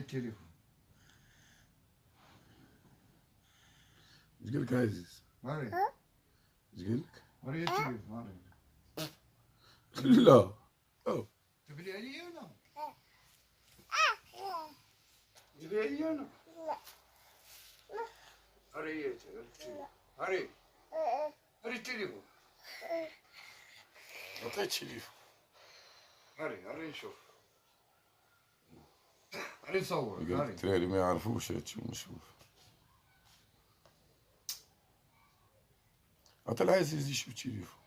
التليفون. اش قالك عزيز؟ هاري اش قالك؟ هاري التليفون هاري. لا تبلي عليا انا؟ تبلي عليا انا؟ هاري هاري هاري التليفون. عطيت التليفون. هاري نشوف. هاري نصور. قال هاري الدراري ما يعرفوش هادشي ونشوف. عطي العزيز يشوف التليفون.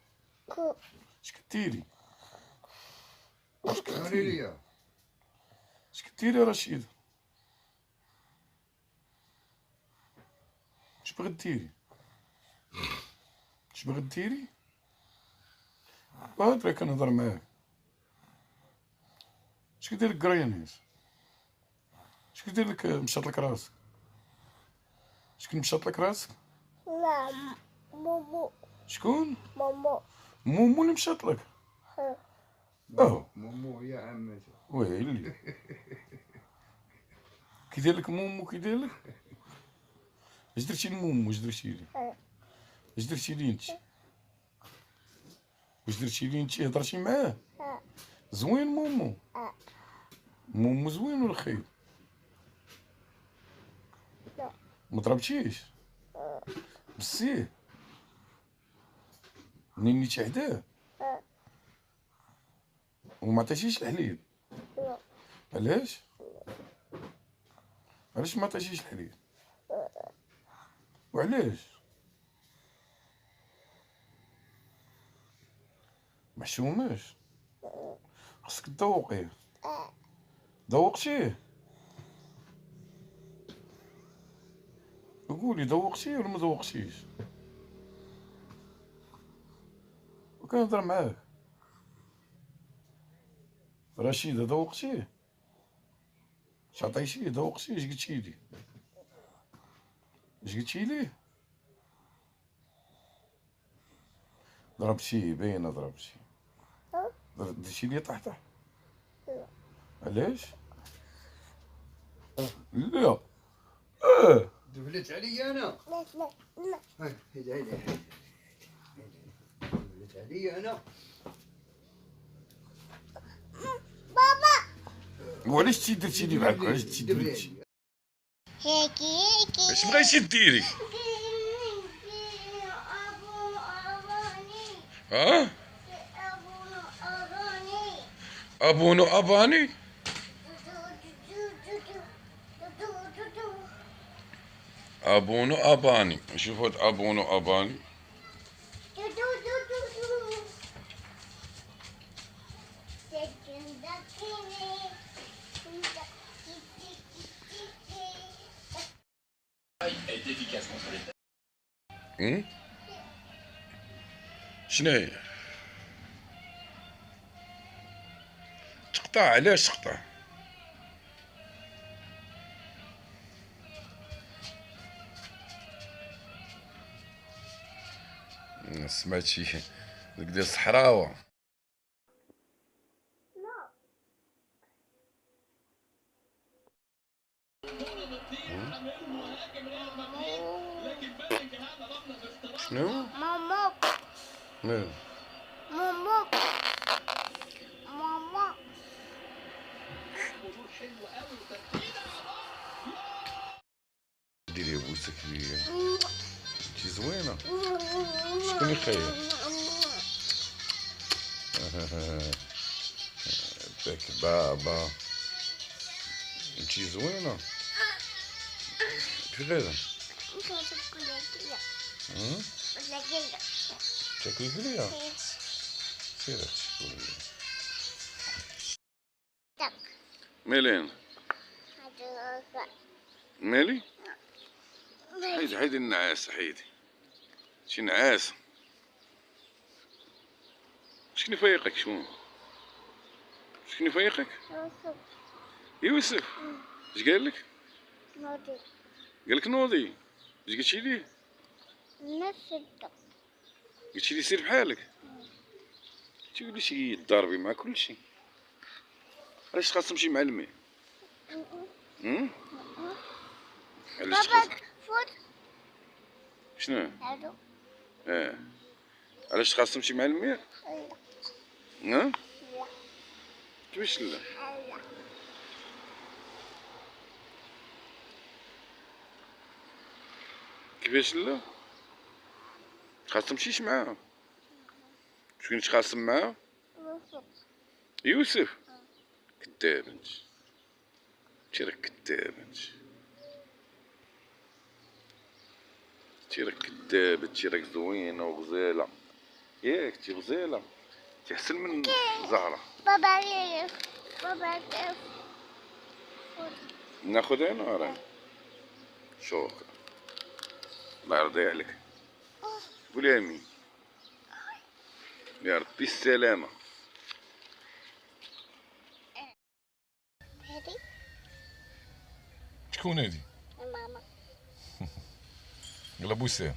اش كديري؟ هاري ليا. اش كديري رشيد؟ اش باغي ديري؟ اش باغي ديري؟ هادري كنهضر معاك. اش كدير لك كريانيس؟ اش كدير لك مشات لك راسك؟ اش كنت مشات لك راسك؟ لا مومو. شكون؟ مومو. مومو اللي مشات لك؟ مومو يا عمتي. ويلي كيدير لك مومو كيدير لك؟ اش درتي لمومو؟ اش درتي لي؟ اش درتي لي انت؟ واش درتي لي انت؟ هضرتي معاه؟ زوين مومو؟ مومو زوين ولا خايب؟ لا. ما ضربتيش؟ بسيه؟ منين نيتي حداه؟ وما عطيتيش الحليب؟ لا. علاش؟ علاش ما عطيتيش الحليب؟ وعلاش؟ محشوماش؟ خاصك تذوقيه. ذوقتيه؟ قولي ذوقتيه ولا ما ذوقتيش؟ وكنهضر معاك. رشيدة ذوقتيه؟ اش عطيتيه؟ ذوقتيه؟ اش قلتي لي؟ اش قلتي ليه؟ ضربتيه باينة ضربتيه. درتي لي طحطح؟ علاش؟ لا. دبلت عليا انا. لا لا لا. هيدا دبلت عليا انا. بابا. وعلاش تي درتي لي بحال هكا؟ علاش تي درتي؟ هيكي هيكي. اش بغيتي ديري؟ ها؟ ابونو اباني؟ ابونو اباني. نشوف هاد ابونو اباني. شناهي؟ تقطع؟ علاش تقطع؟ سمعتي داك ديال الصحراوه؟ شنو؟ ماما. مالو؟ ماما. ماما. ديري بوسك ليا. انتي زوينه. شكون يخير؟ باك بابا. انتي زوينه. كيف هذا؟ تاكلي قليا؟ سير تاكلي قليا. مالين؟ مالي؟ حيدي النعاسة حيدي. شي نعاسة. شكون يفيقك؟ شكون يفيقك؟ يوسف. اش قالك؟ نوضي. قالك نوضي. اش قلتي ليه؟ نسيت. قلتي لي سير بحالك. تقولي شي ضاربي مع كلشي. علاش خاص نمشي معلمين؟ علاش بابا فوت شنو؟ هادو علاش تخاصمتي مع المية؟ لا ها؟ لا كيفاش لا؟ لا كيفاش لا؟ تخاصمتيش معاه؟ شكون تخاصم معاه؟ وفوت يوسف؟ كداب انت راك كداب انت راك كداب انت راك زوينه وغزاله ياك انت غزاله انت احسن من زهره. بابا كيف بابا كيف فوت ناخذ انا راه شكرا الله يرضي عليك قولي امين يا ربي السلامه. هادي شكون هادي؟ ماما يلا بوسه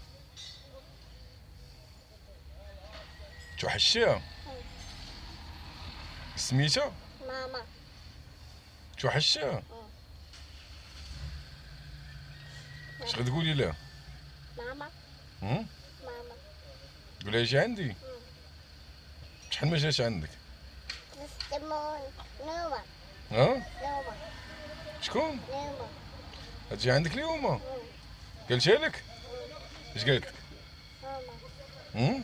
توحشتيها سميتها ماما توحشتيها اش غتقولي لها؟ ماما هم؟ ماما قولها جي عندي شحال ما جاش عندك تستمون نوما ها نوما شكون نوما غتجي عندك اليوم قالتها لك اش قالت لك ماما هم نوما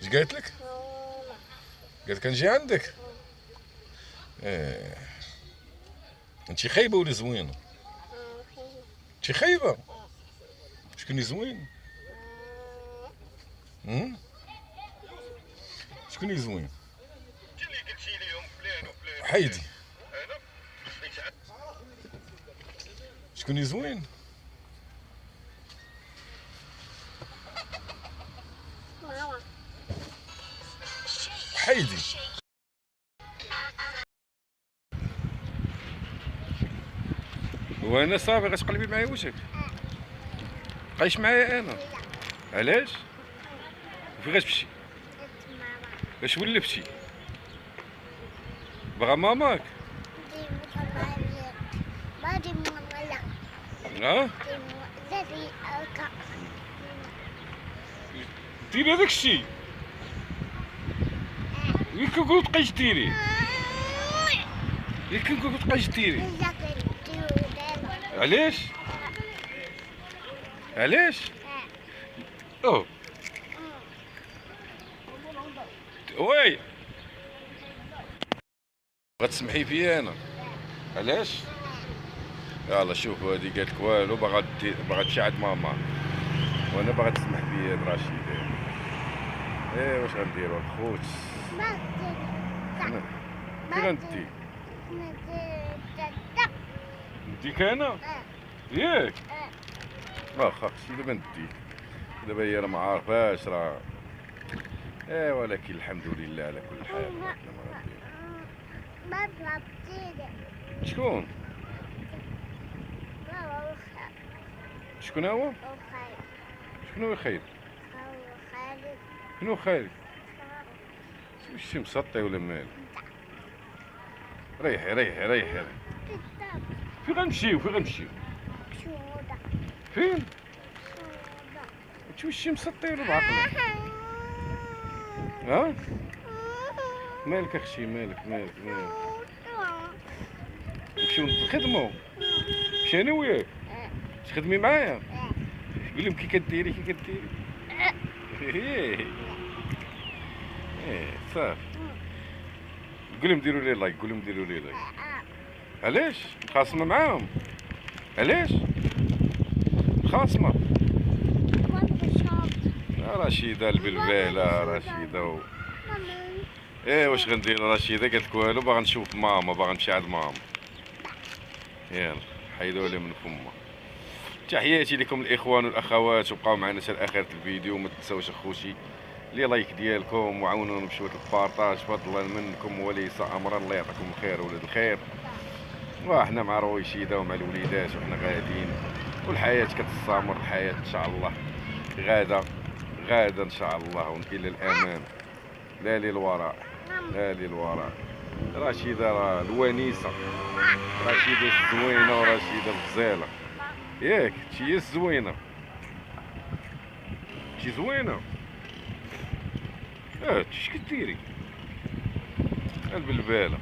اش قالت لك نوما قالت لك نجي عندك انت خايبه ولا زوينه انت خايبه شكون اللي زوين هم شكون اللي زوين حيدي شكون اللي زوين ماما حيدي وانا صافي غتقلبي معايا وجهك بقايش معايا انا علاش فين غتمشي ماما اش ولفتي بغا ماماك دي ماما ما دي ماما لا ها دي زي ألقى ديري هذاك الشيء ياك نقول تبقايش ديري ياك نقول تبقايش ديري علاش علاش اوه وي غتسمحي فيا انا علاش يلا شوف هادي قالت لك والو باغا تمشي عند ماما وانا باغا تسمح بيا رشيدة واش غنديرو الخوت فين غندي نديك انا ياك واخا شي دابا نديك دابا هي راه ما عارفاش راه ولكن الحمد لله على كل حال. ما ضربتيني شكون بابا شكون هو وخالد شكون هو خير خالد شنو خير واش مسطي ولا مال ريحي فين غنمشيو شودا فين شودا انت واش مسطي ولا بعقلك ها مالك اختي مالك نمشيو نخدمو مشي انا وياك تخدمي معايا قول لهم كي كديري صافي قول لهم ديروا لي لايك علاش مخاصمه معاهم علاش مخاصمه رشيده البلباله رشيده واش غندير رشيده قالت لك والو باغا نشوف ماما باغا نمشي عند ماما يلا حيدوا لي من فمها. تحياتي لكم الاخوان والاخوات وبقاو معنا حتى لاخر الفيديو وما تنساوش اخوتي لي لايك ديالكم وعاونونا بشويه البارطاج فضلا منكم وليس امرا. الله يعطيكم الخير ولاد الخير وحنا مع رويشيده ومع الوليدات وحنا غاديين والحياه كتستمر الحياه ان شاء الله غادا ان شاء الله الى الامام لا للوراء رشيدة راه الونيسة، رشيدة الزوينة ورشيدة الغزالة، ياك شي هي الزوينة، شي زوينة. اش كديري؟ قلب البالة.